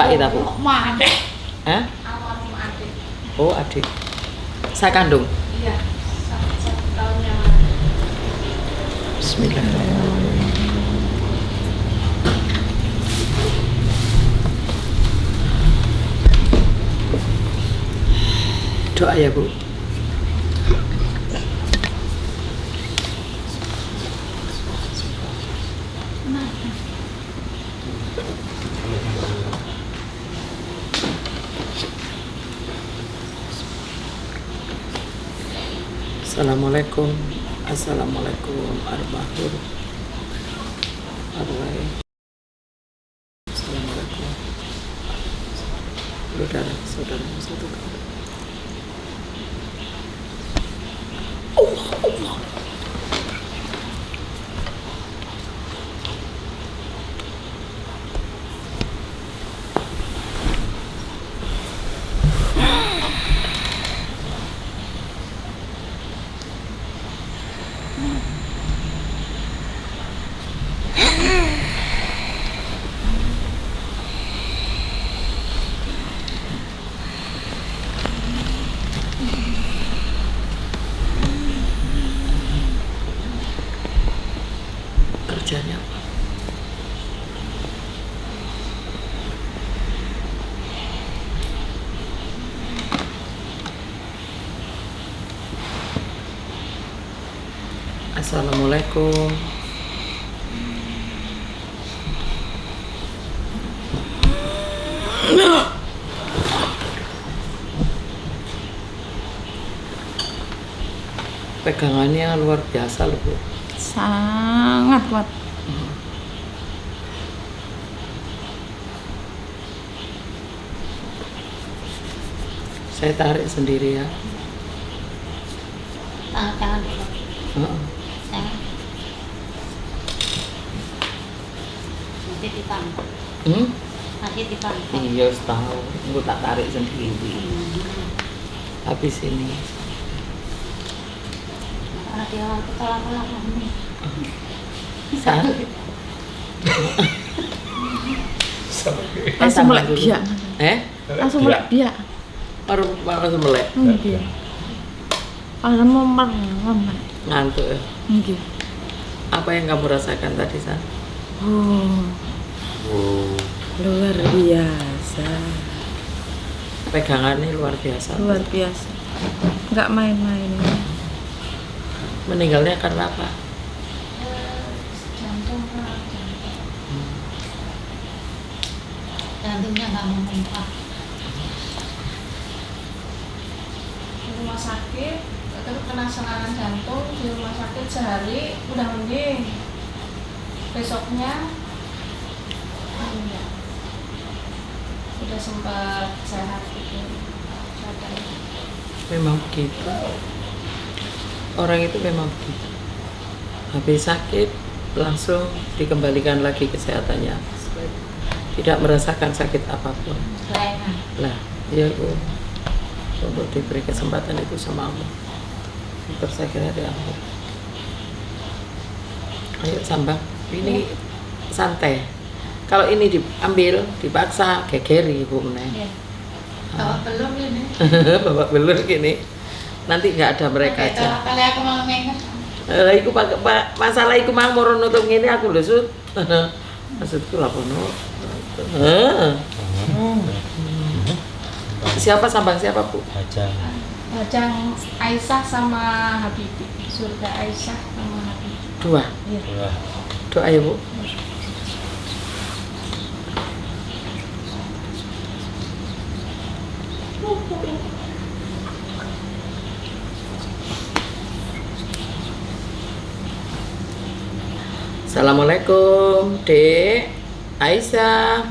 itu Bu? Adik. Hah? Almarhum adik. Oh, adik. Saya kandung. Iya. 1 tahun yang lalu. Bismillahirrahmanirrahim. Doa ya Bu. Assalamualaikum. Assalamualaikum arwahur. Assalamualaikum. Saudara satu kali. Allah. Kerjanya apa? Assalamualaikum. Pegangannya luar biasa loh Bu. Sangat kuat. Saya tarik sendiri ya. Tangan dulu. Heeh. Tangan. Nanti dipantau. Nanti dipantau. Iya, tahu. Aku tak tarik sendiri. Habis ini. Karena dia lama-lama nih. Sakit. Langsung melek biak. Langsung melek biak. Langsung melek. Nggih. Ana momar Ngantuk ya. nggih. Apa yang kamu rasakan tadi, San? Luar biasa. Pegangannya luar biasa. Luar biasa. Enggak main-main. Meninggalnya karena apa? Jantungnya nggak memompa. Di rumah sakit, terus kena serangan jantung di rumah sakit sehari udah mending. Besoknya, udah sempat sehat gitu. Badannya. Memang begitu. Orang itu memang begitu. Habis sakit langsung dikembalikan lagi kesehatannya. Tidak merasakan sakit apapun. Kelainan. Lah, ya Bu. Untuk diberi kesempatan itu sama Allah. Saya kira ada Allah. Ayo Sambang, ini santai. Kalau ini diambil, dipaksa, gegeri Bu Meneh. Iya. Bawa belum ini. Bapak belur gini. Nanti nggak ada mereka Oke, aja. kali aku mau mengingat. Iku masalah iku mang moro nutup ngene aku lho Sud. Maksudku lah pono. Siapa Sambang siapa Bu? Bajang Aisyah sama Habibi. Surga Aisyah sama Habibi. Dua. Iya. Doa ya Bu. Assalamualaikum, Dek. Aisyah.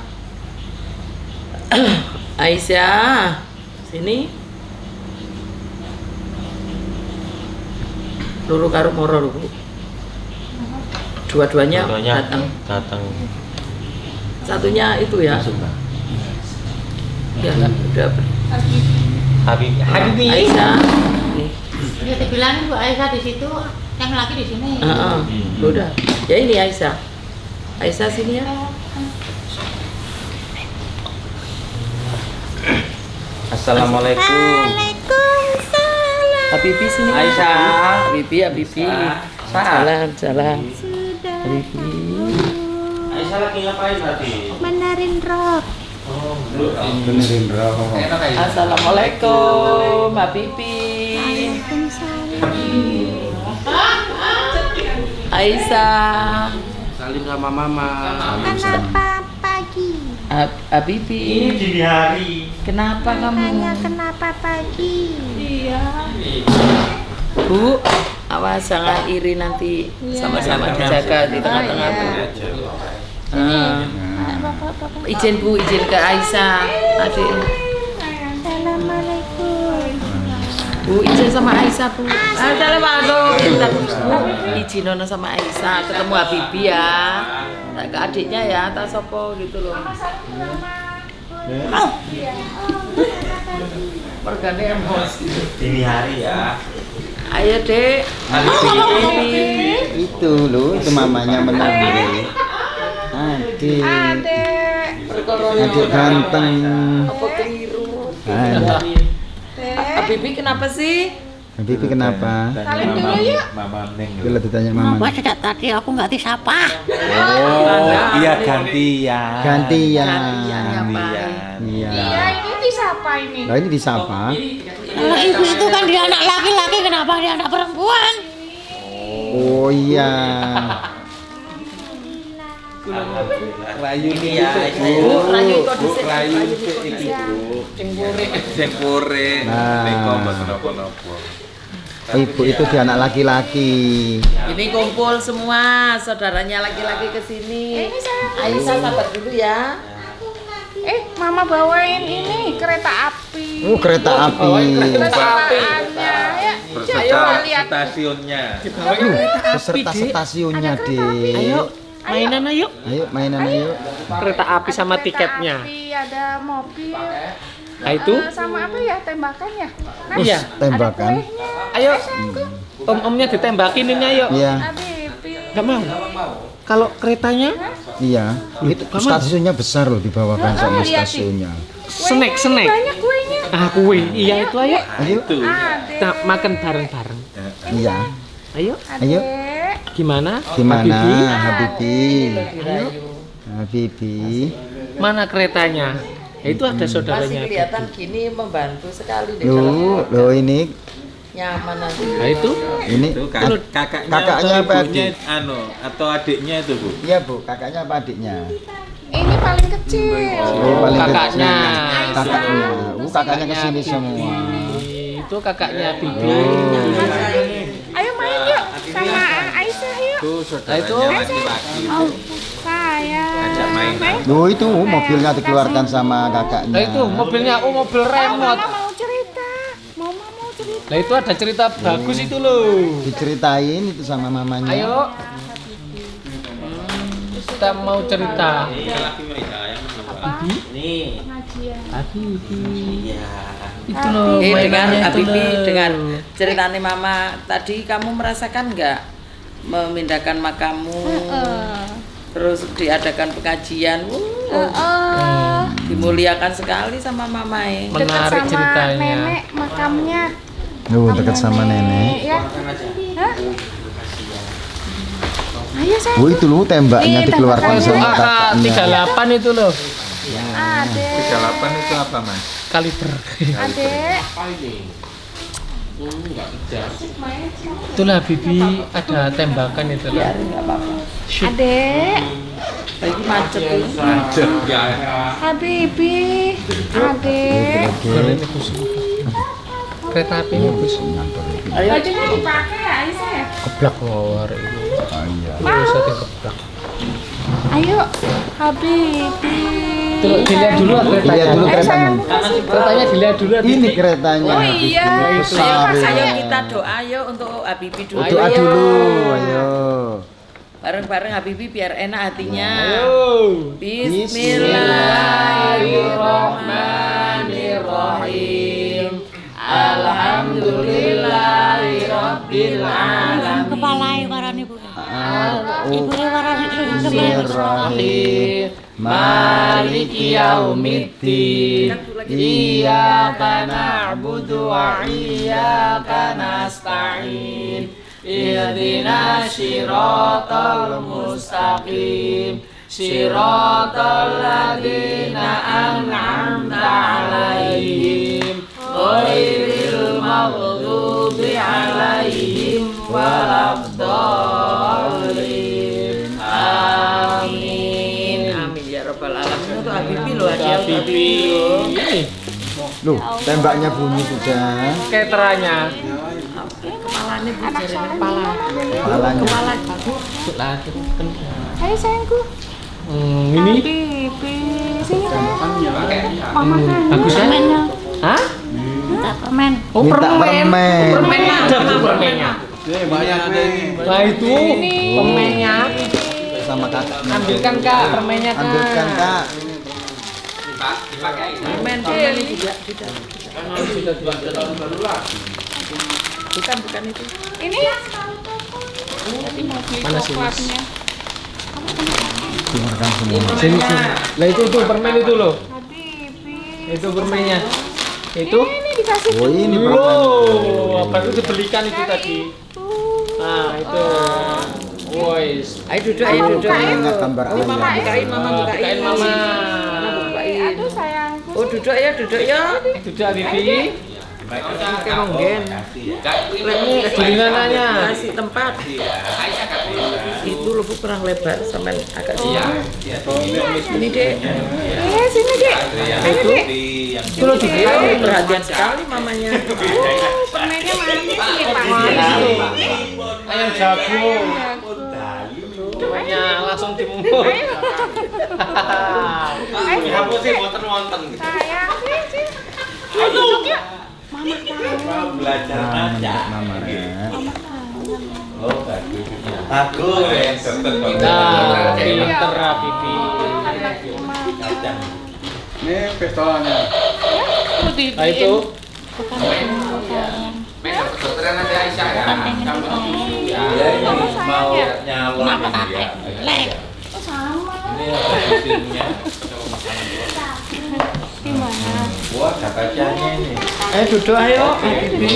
Aisyah. Sini. Luru karo moro lho, Bu. Dua-duanya datang. Satunya itu ya. Ya, udah. Habibi. Aisyah. Ya dibilangin Bu Aisyah di situ, yang laki di sini. Udah. Ya ini Aisyah. Aisyah sini ya. Assalamualaikum. Waalaikumsalam. Habibi sini. Aisyah. Habibi. Jalan. Habibi. Aisyah lagi ngapain tadi? Benerin rok. Benerin roh. Assalamualaikum, Habibi. Waalaikumsalam. Aisyah. Salim sama mama. Kenapa pagi? Habibi. Ini dini hari. Kenapa Makanya kamu? kenapa pagi? Bu, awas jangan iri nanti. Sama-sama dijaga di tengah-tengah, Bu. Izin Bu, izin ke Aisyah, adik. Assalamualaikum. Bu, izin sama Aisyah, Bu. Assalamualaikum. Bentar, Bu, izin nono sama Aisyah, ketemu Habibi ya. Tak ke adiknya ya, tak sopo gitu loh. Pergane emosi. Dini hari ya. Ayo, Dek. Itu loh, itu mamanya menanti. Adik. Adik ganteng. Apa keliru? Adik. Habibi kenapa sih? Habibi kenapa? Salim dulu yuk. Mama Neng. Bila ditanya mama. Sejak tadi aku nggak disapa. Oh, iya gantian. Gantian. Gantian. Iya. Iya, ini disapa ini. Nah ini disapa. Kalau ibu itu kan dia anak laki-laki, kenapa dia anak perempuan? Oh iya. Rayu ini ya. Bu, rayu kok Bu, disini. Rayu Rayu itu kok iki, disini. Bu. Cengkure. Sempure. Nah. Teko mboten napa-napa. Ibu itu dia anak laki-laki. Ini kumpul semua saudaranya laki-laki ke sini. Aisyah sabar dulu ya. Mama bawain ini kereta api. Oh kereta api. Kesamaannya ya. Berserta stasiunnya. Beserta stasiunnya deh. Ayo, mainan ayo. Ayo mainan ayo. Kereta api sama Kereta tiketnya. api, ada mobil. Nah itu, Sama apa ya tembakannya? Nah, iya. Tembakan. Ayo, om-omnya ditembakin ini ayo. Iya. Habibi. Gak mau. Kalau keretanya, Iya. Itu stasiunnya besar loh dibawakan sama lihat stasiunnya. snack. Banyak kuenya. Ah kue, iya itu ayo. Ayo. Itu. Kita makan bareng-bareng. Iya. Ayo, Ayo. Dek. gimana? Gimana Habibi? Habibi? Habibi. Mana keretanya? Ya, itu ada Masih saudaranya. kelihatan gini membantu sekali deh Loh, kalau loh ini nyaman nanti. Nah itu, ini Kakaknya Kakaknya atau apa, ibunya adik? atau adiknya itu, Bu? iya Bu, kakaknya apa adiknya? Ini paling kecil. Oh, paling kakaknya. kecil. Kakaknya. Kakaknya kesini semua. itu kakaknya Bibi. Ayo main yuk sama Aisyah yuk. Itu saudaranya itu. laki-laki. Sayang. Ajak main. Loh itu mobilnya dikeluarkan sama kakaknya. Nah itu mobilnya, mobil remote. Mama mau cerita. Mama mau cerita. Nah itu ada cerita bagus itu loh. Diceritain itu sama mamanya. Ayo. Kita mau cerita. Nih. Habibi. Iya. Itu loh. Dengan mainannya itu Habibi loh. dengan ceritanya Mama tadi kamu merasakan nggak memindahkan makammu? Terus diadakan pengajian. Dimuliakan sekali sama Mama Dekat Menarik sama ceritanya. nenek makamnya. Loh, dekat sama nenek. Ya. Hah? Ayo sayang. Oh itu loh tembaknya Ini dikeluarkan Oh, itu sama kakaknya. AK-38 itu loh. Adek. 38 itu apa, Mas? Kaliber. Adek. Itulah Bibi ada tembakan itu loh. Biarin nggak apa-apa. Adek. Lagi macet ini. Macet ya. Habibi. Adek. Boleh nih, Gus. Kereta apinya Gus. Ayo. Bajunya dipakai ya Aisyah ya? Keblak war itu. Iya, satu keblak. Ayo. Habibi. Tuh, dilihat dulu keretanya. Lihat dulu keretanya. sayang, makasih. Keretanya dilihat dulu. Ini keretanya. Oh iya. Ayo Besar Mas, ayo ini. kita doa yuk untuk Habibi dulu. Doa Ayo. dulu, ayo. Bareng-bareng Habibi biar enak hatinya. Ayo. Bismillahirrahmanirrahim. Alhamdulillahirabbil alamin. Kepala waran ibu. Oh, Ibu waran Bismillahirrahmanirrahim. Maliki maliki yaumiddin. Iyyaka na'budu wa iyyaka nasta'in. Ihdinas siratal mustaqim. Siratal ladzina an'amta 'alaihim ghairil maghdubi 'alaihim waladdallin. Amin. Amin ya rabbal alamin. Untuk Habibi loh, hadiah Habibi. Loh, tembaknya bunyi sudah. Keteranya. kepalanya Bu, jaringan kepala. Kepalanya. Kepala bagus. Lah, Ayo sayangku. ini Pipi. Sini sayang. Mama kan. bagus ya? Permennya. Hah? Minta permen. Oh, Minta permen. permen. Permennya ada tuh permennya. Nah itu permennya. Sama kakak. Ambilkan Kak permennya Kak. Ambilkan kak. Permen ini juga tidak. Bukan itu. Ini. Mana sih, Mas? Coklatnya. Keluarkan semua. Sini sini. Lah itu tuh permen itu loh. Habibi. Itu permennya. Itu. Ini dikasih. Oh ini permen. Wow, baru dibelikan itu tadi. Nah, itu. Wois. Ayo duduk, ayo duduk. Ingat gambar Oh, Mama ayah. bukain, Mama bukain. Bukain Mama. Mama bukain. Aduh sayangku. Oh, duduk ya, duduk ya. Duduk Habibi. Oke, monggen. Kedulinganannya. Kasih tempat. Itu lu kurang lebar sampai agak sini. Ini Dek. Sini Dek. Itu. Itu lo dibukain. Perhatian sekali mamanya. Permennya manis nih Pak. Ayam jago. Semuanya langsung dimungut. Kamu sih wonten-wonten. Sayang sih. Ayo duduk yuk. Mama kangen. Belajar Nah, aja. mama ya. Oh, bagus. Bagus. Nah, pinter Habibi. Ini pistolnya. Nah itu. Mau nyalon dia. Ini hasilnya. Gimana? Wah, kacanya ini. Ayo duduk ayo. Habibi.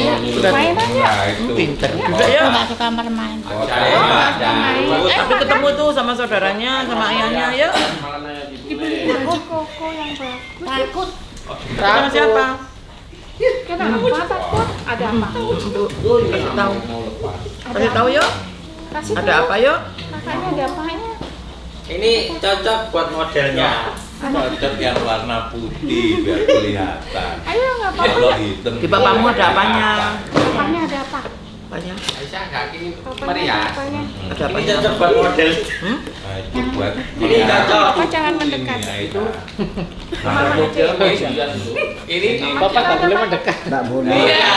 Main aja. Nah, itu. Pinter. Duduk ya. Nggak suka bermain. Tapi ketemu tuh sama saudaranya, sama ayahnya ya. Baju koko yang bagus. Takut. Sama siapa? Kenapa takut? Ada apa? Kasih tahu. Kasih tahu yuk. Kasih Ada apa yuk? Makanya ada apanya? Ini cocok buat modelnya. Cocok yang warna putih biar kelihatan. Ayo nggak apa-apa. Kalau hitam. Di bapakmu ada apanya? Apanya ada apa? Apanya? Aisyah nggak ini Apanya? meriah. Apanya? Ada Ini apanya? cocok buat model. Nah, itu buat Ini cocok. Apa jangan mendekat? itu. Ini Bapak tak boleh mendekat. Tak boleh. iya.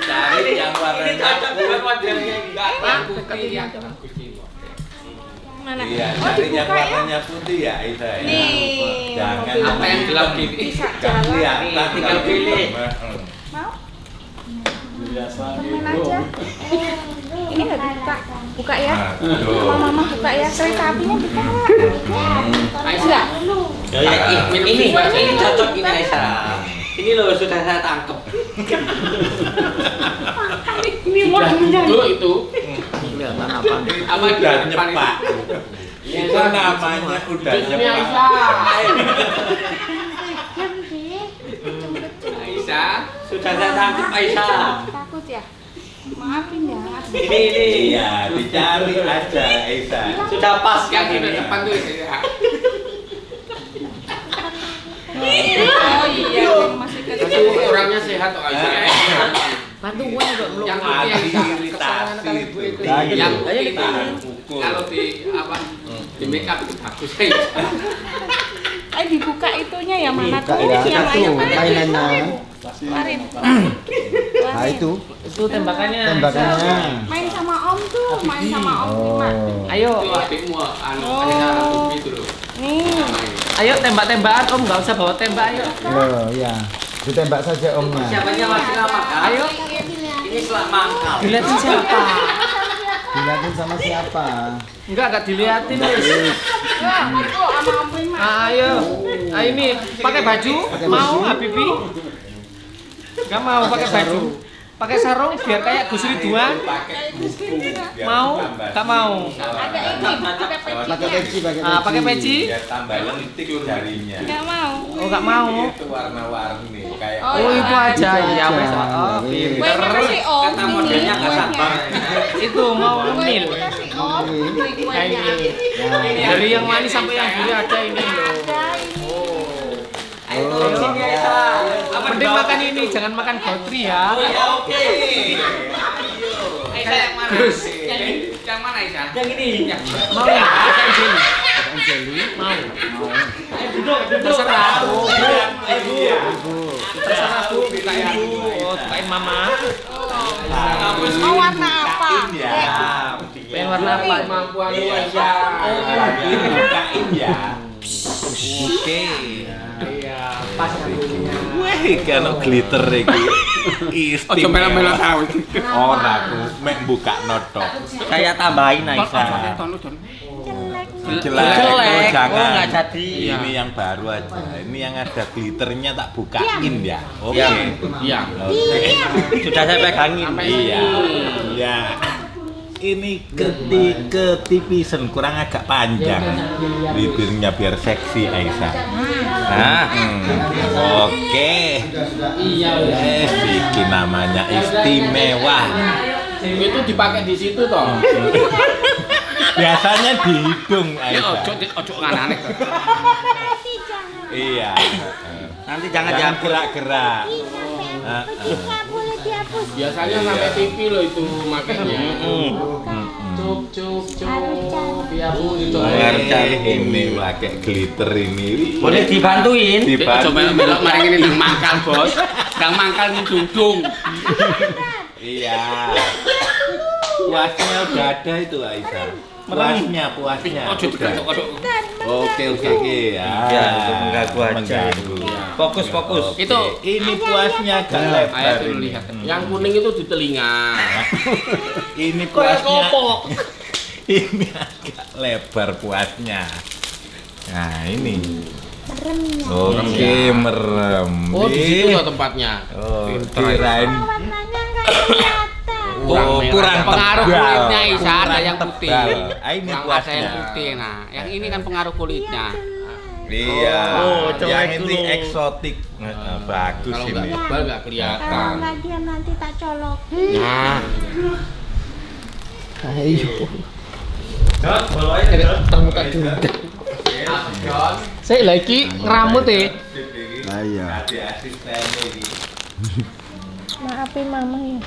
Cari yang Ini warnanya cocok buat modelnya enggak Deketin ya. aja. Mana? Iya, Oh cari yang dibuka ya? warnanya putih ya, Isa ya. Nih. Jangan Apa yang gelap gini? Bisa Nggak jalan. kelihatan Tinggal kalau pilih. hitam. Mau? Main aja. Ini nggak dibuka. Buka ya. Aduh. Mama buka ya. Kereta apinya buka. Aisyah. Ini cocok ini Aisyah. Ini loh sudah saya tangkep. Ini mau Itu. Kelihatan apa? Apa di Udah depan nyepak. ini? Itu namanya udah Ini nyepak. Aisyah. Aisyah, sudah saya tangkep Aisyah. Takut ya? Maafin ya. Ini. Iya, dicari aja, Isa. Sudah pas yang di depan tuh ya. Oh iya, yang masih kecil. Orangnya sehat kok Aisyah. Bantuan udah belum. Yang Mati putih iritasi itu. Lagi. yang Ayo putih dipilih. Pukul. kalau di apa di make up itu bagus ya. Dibuka itunya ya mana Buka tuh? ya. Yang lain Tuh, mainannya. Keluarin. Nah itu Itu tembakannya. tembakannya. Main sama Om tuh, main sama Om Bima. Oh. Ayo, Itu adikmu anu Aisyah gitu loh. Nih, ayo tembak-tembakan Om, nggak usah bawa tembak ayo. Loh, ya. Ditembak saja omnya. Siapanya masih lama kan? Ayo, Ini selak mangkal. dilihatin siapa? Dilihatin sama siapa? Enggak dilihatin. ya, aku sama Om Ayo. Ayo ini pakai baju? Mau Habibi? Gak mau pakai baju. Pakai sarung biar kayak Gus Ridwan. Mau? Gak mau. Ada ini, pakai Pakai peci, Pakai peci? Ya tambah lentik jarinya. Nggak mau. Oh, gak mau. Itu warna-warni kayak Oh, itu aja ya wes. Oh, Kuenya pinter. kasih om. Kata modelnya nggak sabar. Itu mau ngemil. Kuenya kasih om. Beli Kayak kuenya. ini. Dari yang manis sampai yang gurih ada ini loh. Ayo sini Aisyah. Mending makan ini, jangan makan gautri ya. Oke. Aisyah yang mana? Yang mana Aisyah? Yang ini. Mau ya? Pakai jeli. Mau. Terserah. Terserah Bu, buka ibu. Oh, bukain mama. Mau warna apa? Pengen warna apa? Kemampuan lu Aisyah. bukain ya. Oke. Pas Wah, kalau glitter iki Ojo melo-melo tahu. Ora aku mek buka noto. Saya tambahin Aisyah. Jelek. Oh, jangan. Oh, nggak jadi. Ini yang baru aja. Ini yang ada glitternya tak bukain ya. Oke. Iya. Sudah saya pegangin. Iya. Iya. Ini ketipisan kurang agak panjang. Bibirnya biar seksi Aisyah. Nah, oke. Bikin namanya istimewa. Itu dipakai di situ toh. Biasanya di hidung Ya Aisyah. ojo nganane. Iya. Nanti jangan Jangan jambul. gerak-gerak. Biasanya sampai TV loh itu makanya. Cup. Biar Bu Ini pakai glitter ini. Boleh dibantuin? Coba belok mari ini nang mangkal, Bos. Nang mangkal ning dungdung. Iya. Puasnya udah ada itu Aisyah. Puasnya. Ojo digantok ojo. Oke ya. Ya, untuk mengganggu aja. Mengganggu. Fokus. Itu Ini puasnya agak lebar. ayo dulu ini. lihat. Yang kuning itu di telinga. Ini puasnya. Ini agak lebar puasnya. Nah ini. Oke merem. Oh, di situ loh tempatnya. Oh, kirain. Kurang pengaruh tebal. kulitnya Isa ada Kurang yang putih. tebal. Ah, ini Yang ada puasnya. yang putih. Nah, yang ini kan pengaruh kulitnya. Iya. Oh, yang colek ini dulu. eksotik. Bagus Kalau nggak ini. tebal nggak kelihatan. dia nanti tak colok. Nah, Ayo. Terbuka dulu. Saya lagi ngeramut ya. Nah, iya. Ada asisten ini. Maafin mama ya.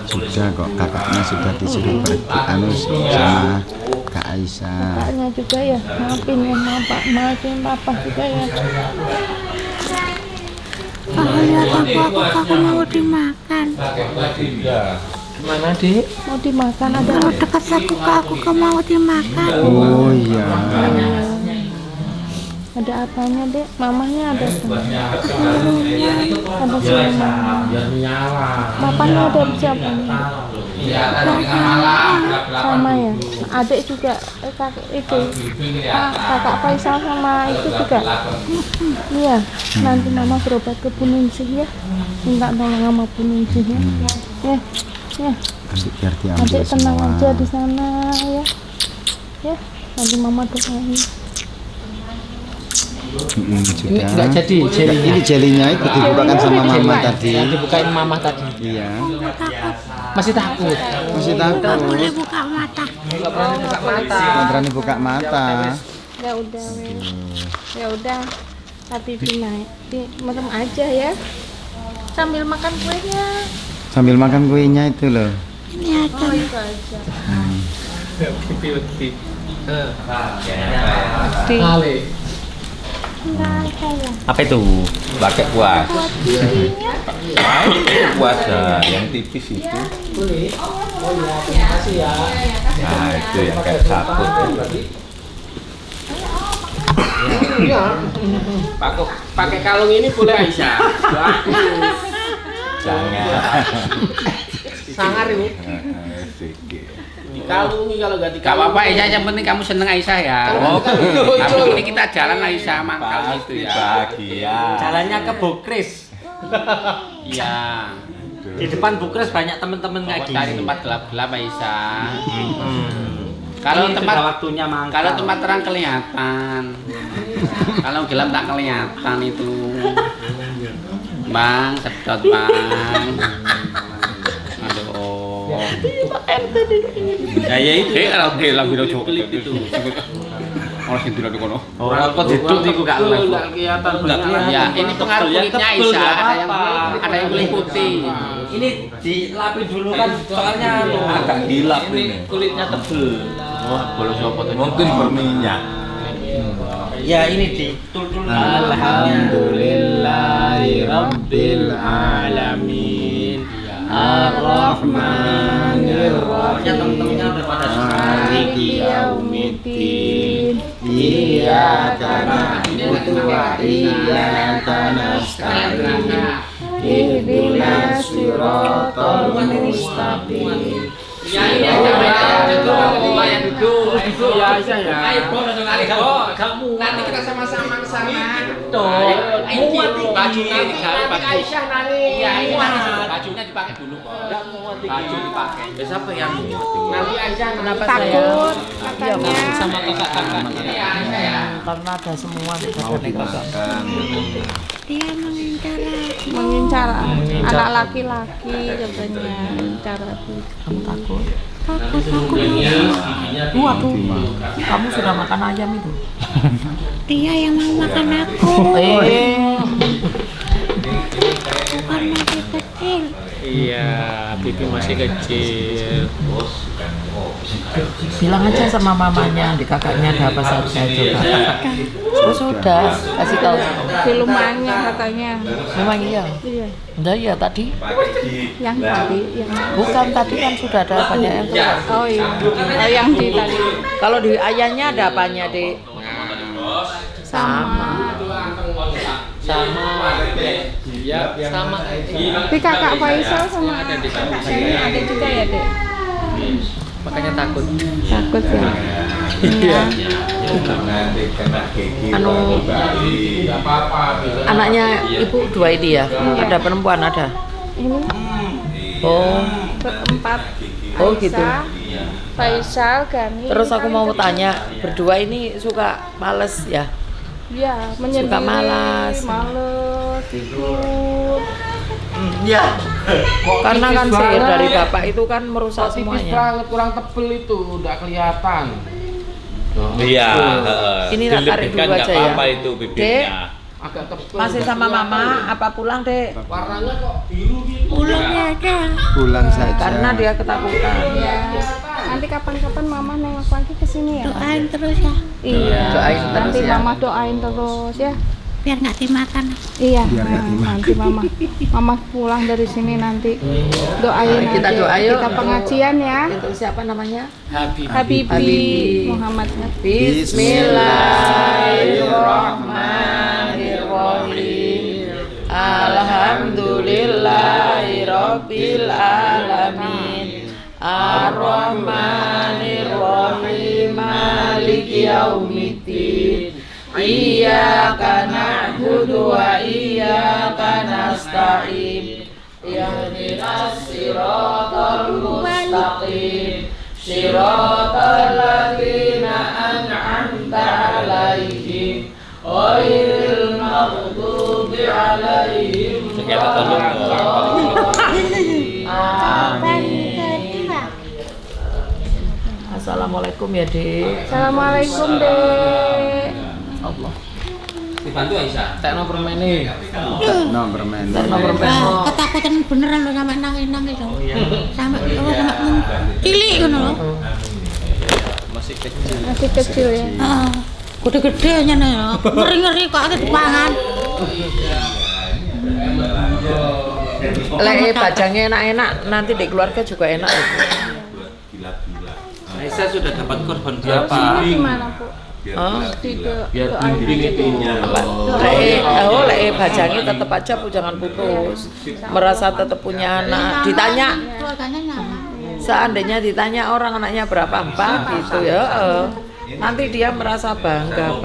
Sudah kok kakaknya sudah disuruh pergi sama Kak Aisyah. Kakaknya juga ya. Maafin ya maafin papa juga ya. Kalau lihat aku mau dimakan. Mana Dik? Mau dimakan ada Kalau dekat aku mau dimakan. Oh iya. ada apanya dek? Mamahnya ada sama. Ada sama. Bapaknya ada siapa? Sama ya. Adik juga kakak itu. Kakak Faisal sama itu juga. Iya. Nanti mama berobat ke Bu Ningsih ya. Minta tolong sama Bu Ningsih ya. Ya. Ya. Nanti biar diambil Adik tenang semua. aja di sana ya. Ya. Nanti mama doain. Ini Sudah. nggak jadi jelinya. Ini jelinya itu dibukakan sama mama tadi. Yang dibukain mama tadi. Iya. Masih takut. Masih takut. Boleh buka mata. Nggak berani buka mata. Nggak berani buka mata. Ya udah, ya udah. Tapi naik, merem aja ya. Sambil makan kuenya. Sambil makan kuenya itu loh. Ini ada. Oh itu aja. Kali. Enggak ada ya. Apa itu? Pakai kuas. Buat giginya. Kuas yang tipis itu. Nah, itu yang kayak sabut. Pakai kalung ini boleh Aisyah. Bagus. Jangan. Sangar itu. Sedikit. Dikalungi kalau nggak Gak dikalungi. apa-apa Aisyah, yang penting kamu seneng Aisyah ya. Tapi ini kita jalan Aisyah mangkal gitu Pasti ya. bahagia. Jalannya ke Bukris. Iya. Di depan Bukris banyak temen-temen kayak Cari gini. tempat gelap-gelap Aisyah. Kalau Kalau sudah tempat waktunya mangkal. Kalau tempat terang kelihatan. Kalau gelap tak kelihatan itu. Bang, sedot bang. Aduh. Ya itu. Kalau gelap video cukup itu. Orang sing dulu kono. Orang kok duduk iku gak level. Nggak kelihatan. Ya, ini pengaruh kulitnya Aisyah. Ada yang kulit putih. Ini dilapi dulu kan soalnya Agak gilap ini. Kulitnya tebel. Mungkin berminyak. ya ini ditul-tul. Alhamdulillahi Rabbil Alamin Ar-Rahmanir Pokoknya temen-temennya udah pada Maliki Yaumiddin Iyyaka na'budu wa iyyaka nasta'in Ihdinas siratal mustaqim Ini aja yang duduk ya Aisyah ya. Kamu. Nanti kita sama-sama ke sana. Bajunya diganti pakai Aisyah nanti. Iya, ini bajunya dipakai dulu kok. Baju dipakai. Besok apa yang nanti Aisyah kenapa Takut katanya. Sama kakak-kakak. Iya, Aisyah ya. Karena ada semua di Mau dimakan Dia mengincar anak laki-laki katanya. Cara Kamu takut? takut. Waduh, kamu sudah makan ayam itu? Dia yang mau makan aku. Bukan masih kecil. Iya, Bibi masih kecil. Bilang aja sama mamanya, di kakaknya ada apa saja coba. Oh, sudah, kasih tahu. Di rumahnya katanya. Memang iya. Iya. Enggak iya tadi. Yang tadi yang Bukan tadi kan sudah ada banyak yang keluar. oh iya. Oh, yang di tadi Kalau di ayamnya ada apanya, Dek? sama. Sama. Tapi kakak Faisal sama kakak Seni ada juga ya, Dek? Makanya takut. Takut ya. Iya. Nanti kena gigi. Anu, anaknya ibu dua ini ya? Ada perempuan ada? Ini Oh, berempat. Oh, gitu. Faisal, Gani. terus aku mau tanya, berdua ini suka males ya? Iya, menyendiri. Suka malas. Males, tidur. Ya. Karena kan sihir dari bapak itu kan merusak Tipis semuanya. banget, kurang tebel itu, udah kelihatan. Iya, Ini tak tarik dulu aja ya. apa itu Dek, bibirnya. Agak tebel. masih sama mama apa pulang, Dek? Warnanya kok biru gitu. Pulangnya aja. Pulang saja Karena dia ketakutan. Ya. Nanti kapan-kapan mama nengok lagi ke sini ya. Doain terus ya, Iya. Doain terus Nanti ya. mama doain terus ya. biar nggak dimakan. Iya. Biar nggak dimakan. Nanti mama pulang dari sini nanti doain Kita aja. doa yuk. Kita pengajian ya. Itu siapa namanya? Habib. Habibi Habibi. Muhammad. Bismillahirrahmanirrahim. Alhamdulillahirabbil alamin. Ar-Rahmanir-Rahim. Maliki yaumiddin. Iyyaka na'budu wa iyyaka nasta'in. Ihdinas siratal mustaqim. Siratal ladzina an'amta 'alaihim ghairil maghdubi 'alaihim waladdallin. Amin. Assalamualaikum ya, Dek. Assalamualaikum, Dek. Allah. Dibantu Aisyah. Tekno permene. no permen Nomor Ah, ketakutan beneran lo sampai nangis-nangis lo. Sampai cilik kan lo. Masih kecil. Masih kecil ya. Ah, gede-gede nya nih lo. Ngeri-ngeri kok ada dipangan. Lek bajangnya enak-enak, nanti di keluarga juga enak. Aisyah sudah dapat korban Sini berapa? gimana, Bu? Oh, Di Biar doain bimbing aja, Bu. itunya. lek bajangnya tetap aja jangan putus. Merasa tetap punya anak. Ditanya Keluarganya nyala. Seandainya ditanya orang anaknya berapa 4 gitu ya, nanti dia merasa bangga.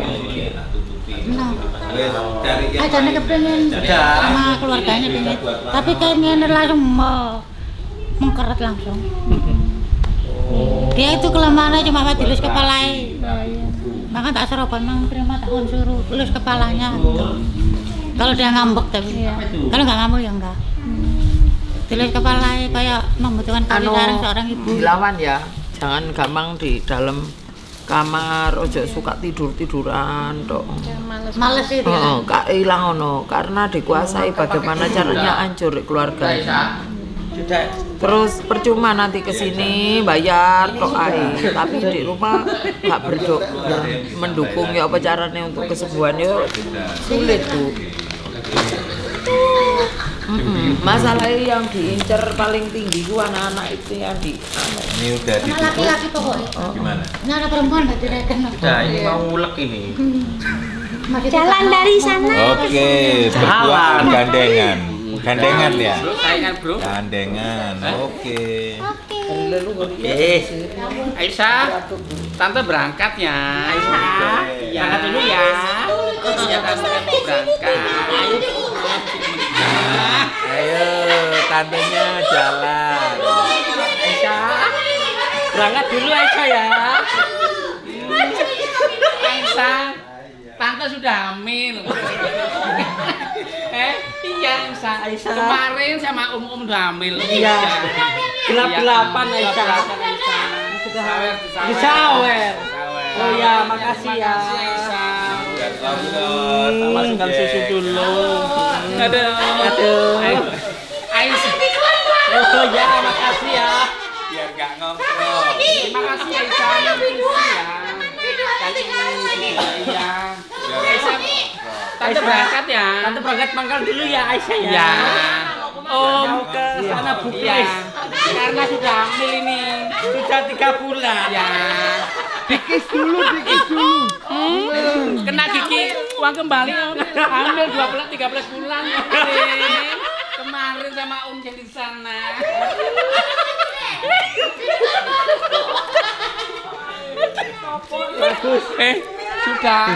Nah, ajane kepengen sama keluarganya pengen. Tapi kayaknya langsung mengkeret langsung. Dia itu kelemahannya cuma dilus kepalanya. Maka tak suruh memang terima tahun suruh lus kepalanya. Kalau dia ngambek tapi kalau nggak ngambek ya enggak. Dilus kepalanya kayak membutuhkan kasih sayang seorang ibu. Dilawan ya, jangan gampang di dalam kamar, ojo suka tiduran tok. Males itu. Kak ilang ono karena dikuasai bagaimana caranya hancur keluarga. Terus percuma nanti kesini bayar tok ae, tapi di rumah nggak mendukung ya apa caranya untuk kesembuhan ya sulit tuh. Masalahnya yang diincer paling tinggi itu anak-anak itu yang di Ini udah ditutup. Laki-laki pokoknya. Gimana? Ini anak perempuan nggak direken. Nah, ini mau ulek ini. Jalan dari sana. Oke, berdua gandengan. Gandengan ya? Bro, saingan bro. Gandengan. Oke. Aisyah, tante berangkat ya. Aisyah, berangkat dulu ya. Ya tante mau berangkat. Ayo, tantenya jalan. Aisyah, berangkat dulu Aisyah ya. Aisyah, tante sudah hamil. Iya Aisyah. Kemarin sama Om udah hamil. Iya. Gelap-gelapan Aisyah. Disawer. Oh ya, makasih ya. Masukkan susu dulu. Aduh. Aisyah. Oh ya, makasih ya. Biar gak ngongkrong. Terima kasih Aisyah. Kali ini iya. Aisyah, tante berangkat ya. Tante berangkat mangkal dulu ya Aisyah ya. Ya. Om ke sana bukis. Karena sudah hamil ini. Sudah 3 bulan. Ya. Dikis dulu. Kena gigi uang kembali hamil 13 bulan kemarin sama Om jadi di sana. Bagus. Sudah.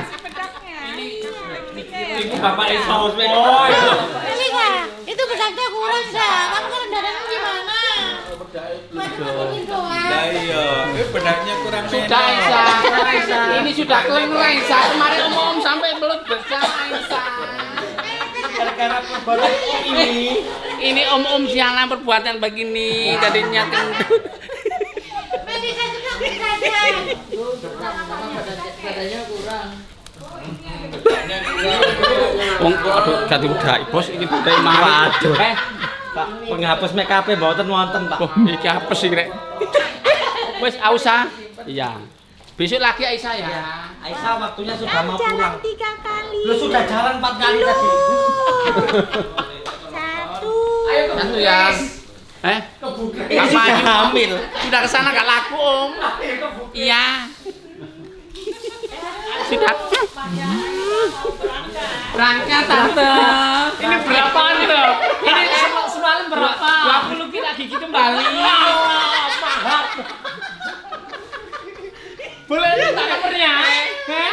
Ibu bapak Esos. Ini kak, itu besarnya kurus ya. Kamu kalau dadanya gimana? Nah iya, benaknya kurang Sudah Aisyah. Ini sudah kelenger Aisyah. Kemarin Om sampai belut besar Aisyah. Gara-gara perbuatan Ini Om sialan perbuatan begini tadinya gendut. badannya kurang. Aduh, ganti budai bos ini budai mari. Waduh. Pak, penghapus make up mboten wonten, Pak. Oh, iki apa sih rek? Wes Aisyah. Iya. Besok lagi Aisyah ya. Aisyah waktunya sudah mau Jalan pulang. 3 kali. Lu sudah jalan 4 kali tadi. Satu. Satu ya. Ini sudah hamil. Sudah kesana gak laku Om. Iya. Sudah. Berangkat tante. Ini berapaan itu? Ini semalam berapa? 20 kira gigi kembali. Boleh minta nomornya?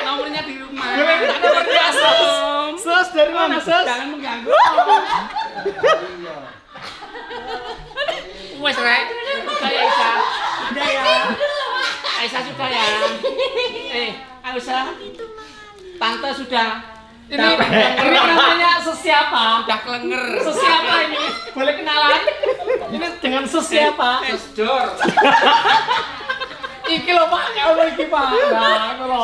Nomornya di rumah. Boleh minta nomornya Sos? Sos dari mana Sos? Jangan mengganggu. Wes rek, sudah ya Aisyah. Sudah ya. Aisyah sudah ya. Aisyah. Tante sudah. Ini namanya sesiapa? Sudah kelenger. Sesiapa ini? Boleh kenalan? Ini dengan sesiapa? Esdor. Iki lho Pak, kalau iki Pak. Nah, itu lho.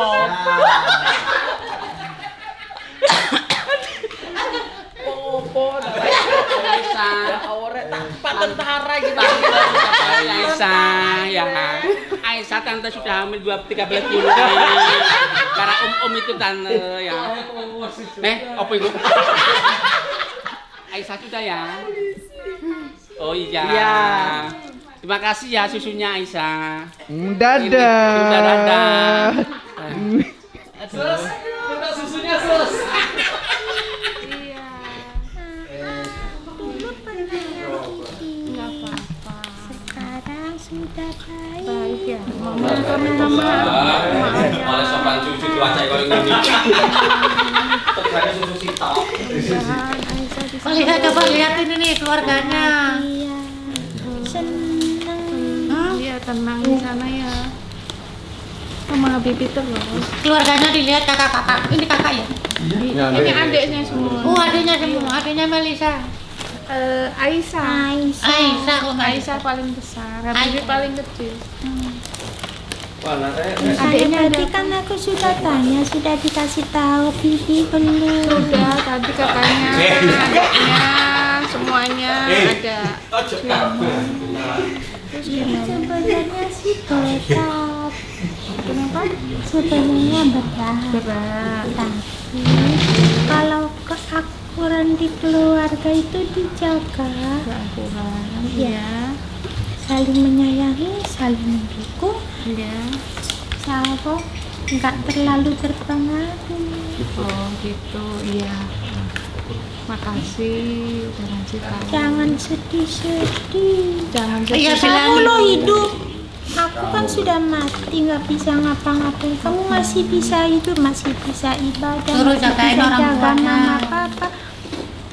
Opo Aisyah. Awore tanpa tentara gitu. Aisyah ya. Aisyah tante sudah hamil 13 bulan. Karena om itu tante ya. Apa itu? Aisyah sudah ya. Oh iya. Iya. Terima kasih ya susunya Aisyah. Dadah. Sus, minta susunya Sus. Iya. Dulu pernah yang ini. Sekarang sudah karena mama Oleh sopan cucu cuaca kalau ini. Terjadi susu sitok. Oh, lihat, coba lihat ini nih keluarganya. iya senang Hah? tenang di sana ya sama Habibie terus. Keluarganya dilihat kakak-kakak. Ini kakak ya? Ini adiknya semua. Oh, adiknya semua. Adiknya Melisa. Aisyah. Aisyah, kok nggak Aisyah paling besar, Habibie Aisyah. paling kecil. Adiknya tadi kan aku sudah tanya, sudah dikasih tahu Bibi belum? Sudah tadi katanya adiknya semuanya ada. Sebenarnya sih berat. Kenapa? Sebenarnya berat. Berat. Tapi kalau keakuran di keluarga itu dijaga, Akuran. ya, saling menyayangi, saling mendukung, Ya. sahabat nggak terlalu terpengaruh. Oh gitu. Iya. Makasih udah ngasih tahu. Jangan sedih-sedih. Jangan Iya, sedih. Kamu lo hidup, aku kan sudah mati, nggak bisa ngapa-ngapain. Kamu masih bisa hidup, masih bisa ibadah, Suruh masih jagain bisa orang jaga tuanya. mama papa.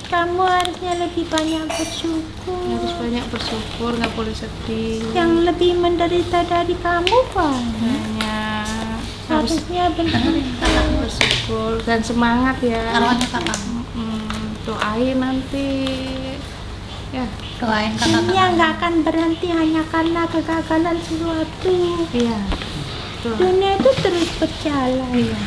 Kamu harusnya lebih banyak bersyukur. Harus banyak bersyukur, nggak boleh sedih. Yang lebih menderita dari kamu banyak. Banyak. Harus Harusnya benar. bersyukur dan semangat ya. Arwahnya kakak. Doain nanti. Ya. Doain kakak. Dunia nggak akan berhenti hanya karena kegagalan sesuatu. Iya. Tuh. Dunia itu terus berjalan. Iya.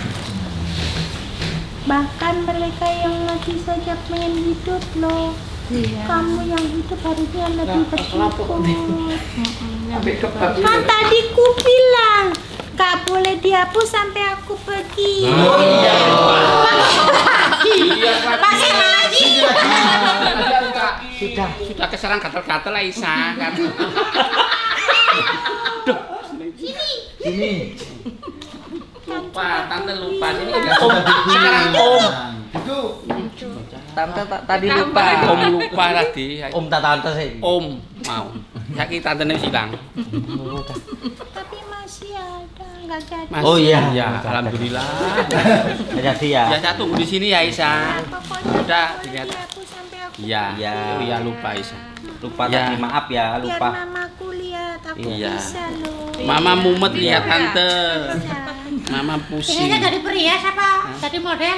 Bahkan mereka yang masih saja pengen hidup loh. Iya. Kamu yang hidup harusnya lebih bersyukur. Ambil kebab itu. Kan tadi ku bilang gak boleh dihapus sampai aku pergi. Masih lagi. Sudah keserang gatal-gatal Aisyah kan. Lupa, tante lupa ini. Sekarang Tante tadi lupa. Om lupa tadi. Om tak tante sih. Om mau. Saiki tante silang. Tapi masih ada, nggak jadi. Masih, Oh iya. Ya, alhamdulillah. Jadi ya. Ya saya tunggu di sini ya Aisyah. Pokoknya Udah, boleh dilihat. dihapus sampai aku Iya. Iya. Oh iya lupa Aisyah. Lupa Ya. tadi, maaf ya, biar lupa. mamaku lihat aku Iya. bisa loh. Mama mumet lihat tante. Bisa. Mama Ini pusing. jadi perias apa? Jadi model?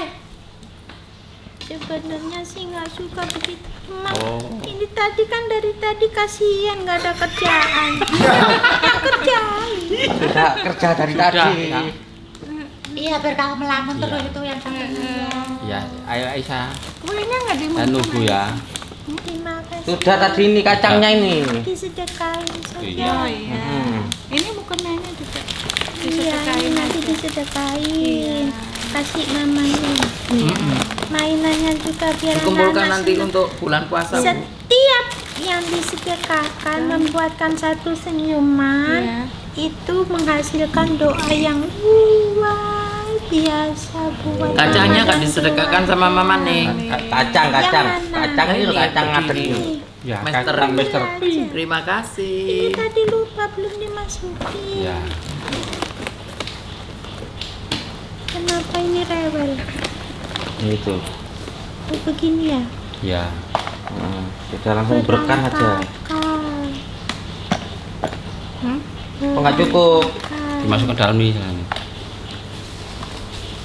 Sebenarnya sih nggak suka begitu. Mak, Oh. ini tadi kan dari tadi kasihan nggak ada kerjaan. Kerjaan. Sudah kerja dari Sudah, tadi. ya. Iya, biar kakak melamun terus itu yang satunya. Ya, ayo Aisyah. Kuenya nggak Dan dimakan. nunggu ya. Terima kasih. Sudah tadi ini kacangnya ini. Disedekain saja. Iya. Oh iya. Ini bukan mainnya juga. Iya, Disedekain nanti aja. disedekain. Kasih mamanya. Mainannya juga biar Dikumpulkan anak-anak nanti senang. untuk bulan puasa. Bu. Setiap yang disedekahkan membuatkan satu senyuman, Iya. itu menghasilkan doa yang luar biasa buat Kacangnya anak kan disedekahkan sama Mama Ning. Kacang. Yang mana? Kacang itu Ini, kacang begini. ngadeg ini. Ya, Mister. Mister. Terima Ini kasih. tadi lupa belum dimasukin. Ya. Kenapa ini rewel? Itu. Oh, begini ya? Ya. Sudah langsung berkah aja. Oh, nggak cukup. Dimasukkan dalam ini.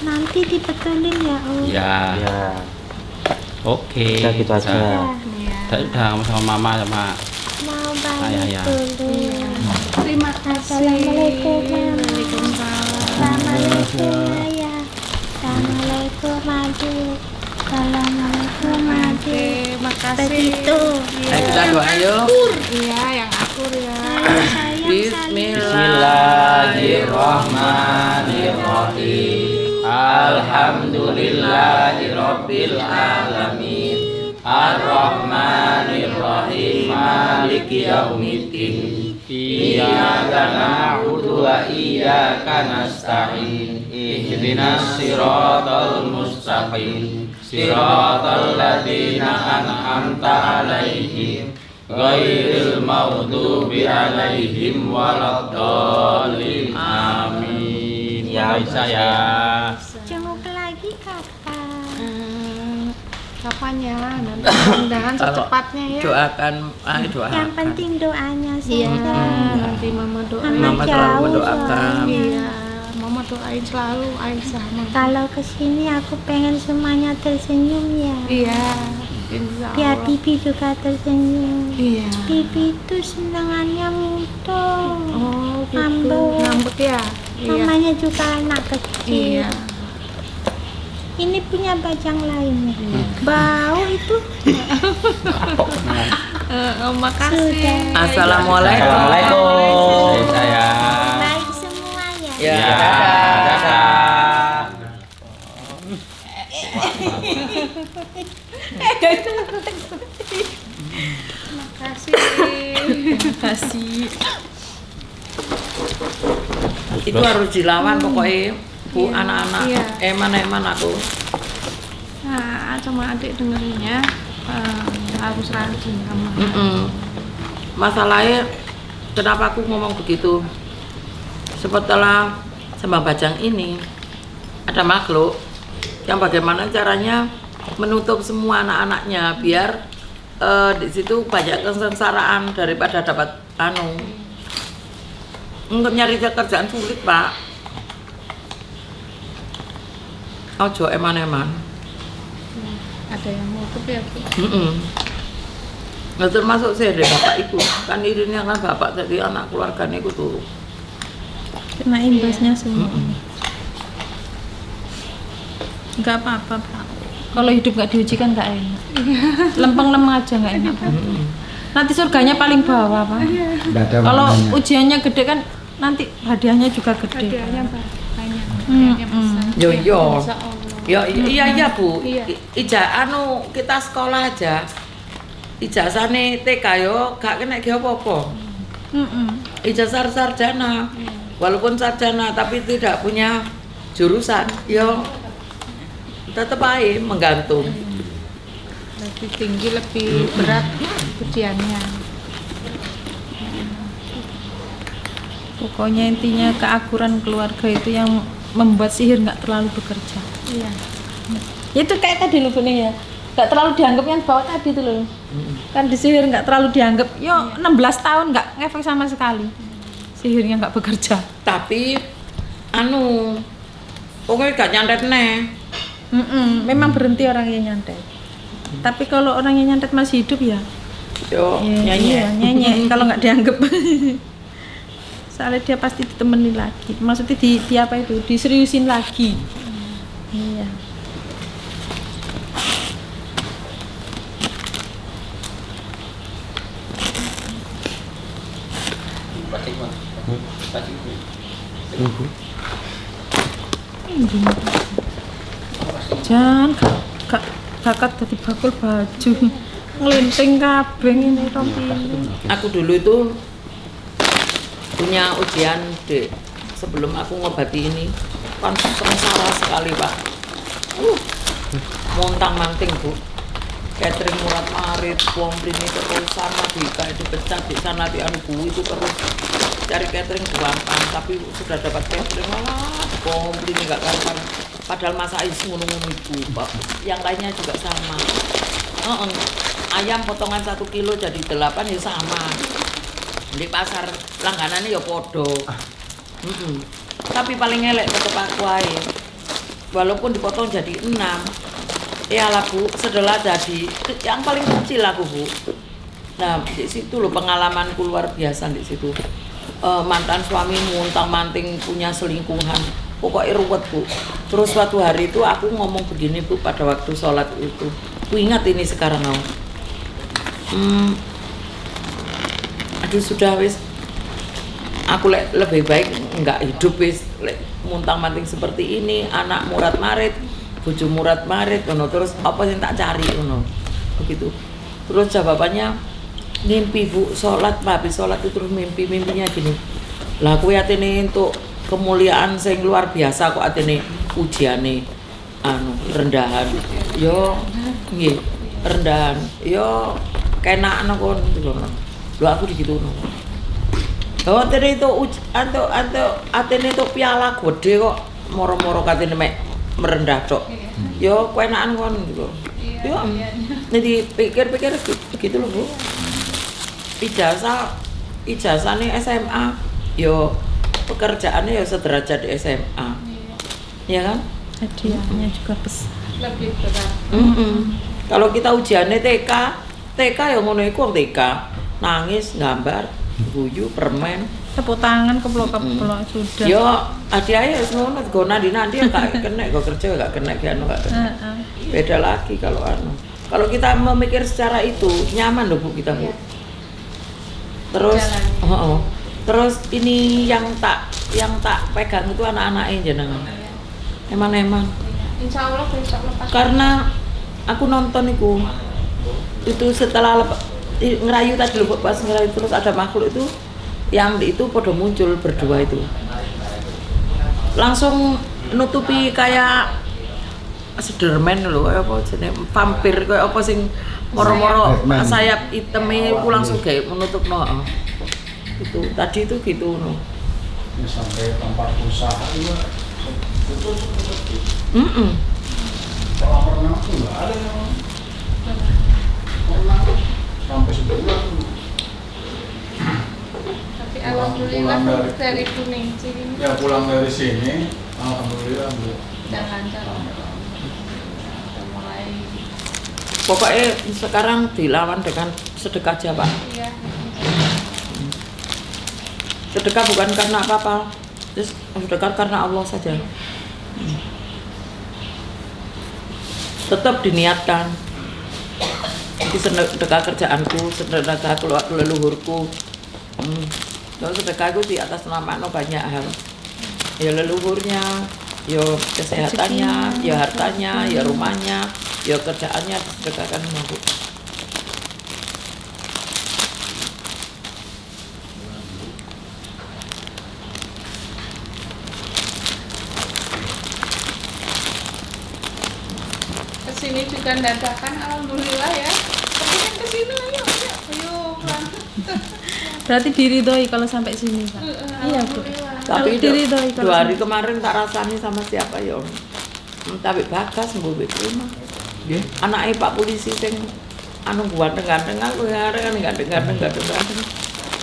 Nanti dibetulin ya, Oh. Ya. Ya. Oke. Udah gitu aja. Udah sama mama sama Mau Ayah, ya. balik dulu. Terima kasih. Assalamualaikum, Mama. Waalaikumsalam. Assalamualaikum, Ayah. Assalamualaikum, Adik. Assalamualaikum, Adik. Makasih. Begitu. Ayo kita doa yuk. Iya, yang akur ya. Sayang, Bismillahirrahmanirrahim. Alhamdulillahirabbil alamin. Ar-Rahmanirrahim. Maliki yaumiddin. Iyyaka na'budu wa iyyaka nasta'in. Ihdinas siratal mustaqim. Siratal ladzina an'amta 'alaihim ghairil maghdubi alaihim waladdallin. Amin. Ya Aisyah ya. Jenguk lagi kapan? Kapan ya? Nanti mudah-mudahan secepatnya ya. Doakan, doakan. Yang penting doanya Iya, saja. nanti mama doain. Mama selalu Jauh mendoakan. soalnya. Iya, mama doain selalu Aisyah. Kalau kesini aku pengen semuanya tersenyum ya. Iya, insya Biar Allah. Bibi juga tersenyum. Iya. Bibi itu senangannya muntah. Oh, gitu. Ngambek. Ngambek ya? Iya. Namanya juga anak kecil. Iya. Ini punya bajang lain ya. Bau itu. Makasih. Sudah. Assalamualaikum. Assalamualaikum. Aisyah ya. Baik semua ya. Ya, Ya, dadah. dadah. Makasih. Itu harus dilawan pokoknya Bu, anak-anak. Iya. Eman aku. Nah, sama adik dengerinnya harus rajin sama. Masalahnya kenapa aku ngomong begitu? Setelah Sembah Bajang ini ada makhluk yang bagaimana caranya menutup semua anak-anaknya biar di situ banyak kesengsaraan daripada dapat untuk nyari kerjaan sulit, Pak. Ojo eman-eman. Ada yang nutup ya, Bu. Nah, termasuk saya deh bapak ibu kan irinya kan bapak jadi anak keluarganya itu tuh. Kena imbasnya semua. Enggak apa-apa, Pak. Kalau hidup nggak diuji kan nggak enak. Lempeng-lempeng aja nggak enak, Pak. Nanti surganya paling bawah, Pak. Nggak ada Kalau maknanya. ujiannya gede kan nanti hadiahnya juga gede. Hadiahnya banyak. Hadiahnya besar. Yo yo. Insya Allah. Ya iya Bu. Iya. Ija kita sekolah aja. Ijazahnya TK yo gak kena ge apa-apa. Ijazah sarjana. Walaupun sarjana tapi tidak punya jurusan, yo tetap aja menggantung. Lebih tinggi, lebih berat ujiannya. Pokoknya intinya keakuran keluarga itu yang membuat sihir nggak terlalu bekerja. Iya. Itu kayak tadi loh Bune ya, nggak terlalu dianggap yang bawa tadi tuh loh. Kan di sihir nggak terlalu dianggap. Yo 16 tahun nggak ngefek sama sekali. Sihirnya nggak bekerja. Tapi pokoknya gak nyantet nih. Memang berhenti orang yang nyantet. Tapi kalau orang yang nyantet masih hidup ya, Yo iya, nyanyi. Kalau nggak dianggap, soalnya dia pasti ditemenin lagi. Maksudnya di apa itu? Diseriusin lagi. Iya. Jangan kakak tadi bakul baju ngelinting kabeh ini rompi ini. Aku dulu itu punya ujian dek sebelum aku ngobati ini kan sengsara sekali Pak. Montang manting Bu. Catering Murad Marit, bom ini terus sama Dika itu pecah di sana di Bu itu terus cari catering gampang tapi sudah dapat catering malah bom ini nggak gampang. Padahal masa ngono-ngono itu Pak. Yang lainnya juga sama. Ayam potongan 1 kilo jadi 8 ya sama. Di pasar langganannya ya podo. Tapi paling elek tetep aku ae. Walaupun dipotong jadi 6. Ya lah Bu, setelah jadi yang paling kecil aku Bu. Nah di situ loh pengalamanku luar biasa di situ. Mantan suami muntang-manting punya selingkuhan. Pokoknya ruwet Bu. Terus suatu hari itu aku ngomong begini Bu pada waktu sholat itu. Ku ingat ini sekarang aduh sudah wis. Aku lebih baik enggak hidup wis muntang-manting seperti ini. Anak Murad Marit, bojo Murad Marit, terus apa yang tak cari begitu. Terus jawabannya mimpi Bu, sholat habis sholat itu terus mimpinya gini. Lah aku atene untuk kemuliaan sing luar biasa kok atene ujiane rendahan. Yo nggih, rendahan. Yo kenakno kon gitu lho. Lho aku digituno. Lho atene itu atene itu piala gede kok moro-moro katene mek merendah tok. Yo kenakan kon gitu. Yo. Jadi pikir-pikir gitu loh, Bu. Ijazahnya SMA, yo pekerjaannya ya sederajat di SMA. Ya kan? Hadiahnya juga besar. Lebih berat. Kalau kita ujiannya TK ya ngono iku wong TK. Nangis, gambar, guyu, permen. Tepuk tangan keplok-keplok sudah. Yo, hadiahnya wis ngono, go nandi-nandi ya gak kena, go kerja gak kena ki anu gak kena. Beda lagi kalau anu. Kalau kita memikir secara itu nyaman loh Bu kita, Bu. Terus terus ini yang tak pegang itu anak-anaknya jenengan. Eman-eman. Insya Allah besok lepas. Karena aku nonton itu setelah ngerayu tadi loh, pas ngerayu terus ada makhluk itu yang itu pada muncul berdua itu. Langsung nutupi kayak Spiderman lho, kayak apa jenenge vampir kayak apa sing moro-moro sayap iteme iku langsung gawe menutupno. Itu tadi itu gitu no. Sampai tempat usaha juga tutup. Kalau pernah tuh nggak ada yang pernah sampai sebulan. Tapi alhamdulillah dari Kuning sini. Ya pulang dari sini, alhamdulillah Bu. Udah lancar. Mulai. Pokoknya sekarang dilawan dengan sedekah aja Pak. Iya. Sedekah bukan karena apa-apa, terus sedekah karena Allah saja. Tetap diniatkan. Ini sedekah kerjaanku, sedekah leluhurku. Kalau sedekah itu di atas nama banyak hal. Ya leluhurnya, ya kesehatannya, ya hartanya, ya rumahnya, ya kerjaannya disedekahkan sama Bu. Kesini juga dadakan, alhamdulillah ya. Tapi kan kesini ayo Berarti diridhoi kalau sampai sini, Pak. Iya, Bu. Tapi diridhoi 2 hari kemarin tak rasani sama siapa ya. Tapi Bagas mbok rumah. Nggih. Anake Pak Polisi sing anu ganteng-ganteng aku ya kan ganteng-ganteng.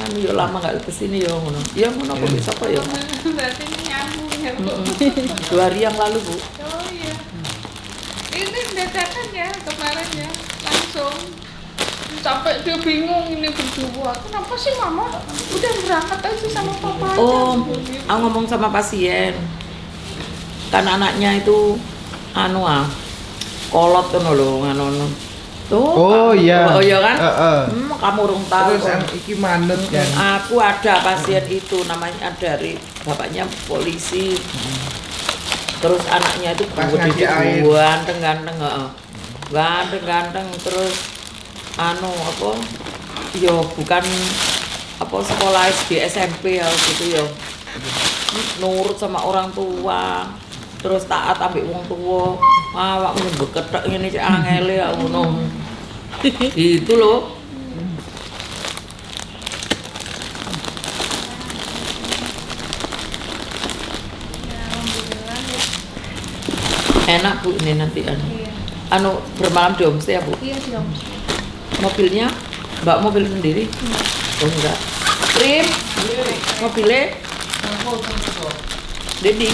Anu yo lama enggak kesini yo ngono. Ya ngono kok bisa kok ya. Berarti ini nyambung ya, Bu. 2 hari yang lalu, Bu. Oh iya. Ini dadakan ya kemarin ya, langsung sampai dia bingung ini berdua. Kenapa sih Mama udah berangkat aja sama Papa aja? Oh, aku ngomong sama pasien. Kan anaknya itu kolot ngono lho ngono. Tuh. Oh iya. Oh iya kan? Kamu urung tahu. Terus yang iki manut kan. Aku ada pasien itu namanya dari bapaknya polisi. Terus anaknya itu ganteng terus apa yo bukan apa sekolah SD SMP ya gitu yo nurut sama orang tua terus taat ambek wong tua awakmu bekethek ngene cek angele ya ngono gitu loh. Enak Bu ini nanti bermalam di homestay ya Bu? Iya di homestay. Mobilnya Mbak mobil sendiri? Oh enggak. Trim mobilnya? Dedi.